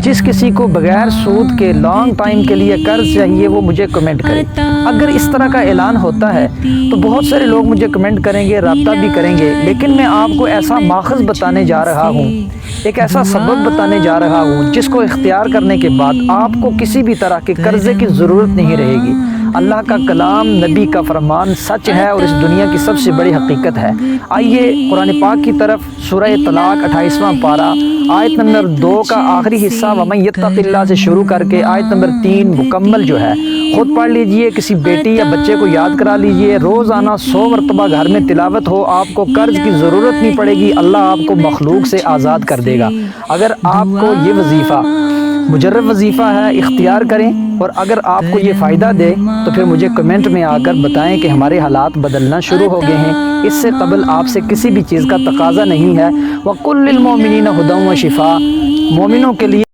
جس کسی کو بغیر سود کے لانگ ٹائم کے لیے قرض چاہیے وہ مجھے کمنٹ کرے۔ اگر اس طرح کا اعلان ہوتا ہے تو بہت سارے لوگ مجھے کمنٹ کریں گے، رابطہ بھی کریں گے، لیکن میں آپ کو ایسا ماخذ بتانے جا رہا ہوں، ایک ایسا سبب بتانے جا رہا ہوں جس کو اختیار کرنے کے بعد آپ کو کسی بھی طرح کے قرضے کی ضرورت نہیں رہے گی۔ اللہ کا کلام، نبی کا فرمان سچ ہے اور اس دنیا کی سب سے بڑی حقیقت ہے۔ آئیے قرآن پاک کی طرف، سورہ طلاق 28واں پارہ آیت نمبر 2 کا آخری حصہ وَمَن يَتَّقِ اللَّهَ سے شروع کر کے آیت نمبر 3 مکمل جو ہے خود پڑھ لیجئے، کسی بیٹی یا بچے کو یاد کرا لیجئے، روزانہ 100 مرتبہ گھر میں تلاوت ہو، آپ کو قرض کی ضرورت نہیں پڑے گی، اللہ آپ کو مخلوق سے آزاد کر دے گا۔ اگر آپ کو یہ وظیفہ مجرب وظیفہ ہے، اختیار کریں، اور اگر آپ کو یہ فائدہ دے تو پھر مجھے کمنٹ میں آ کر بتائیں کہ ہمارے حالات بدلنا شروع ہو گئے ہیں۔ اس سے قبل آپ سے کسی بھی چیز کا تقاضا نہیں ہے۔ وَقُلْ لِلْمُؤْمِنِينَ هُدًى وَشِفَاءً، مومنوں کے لیے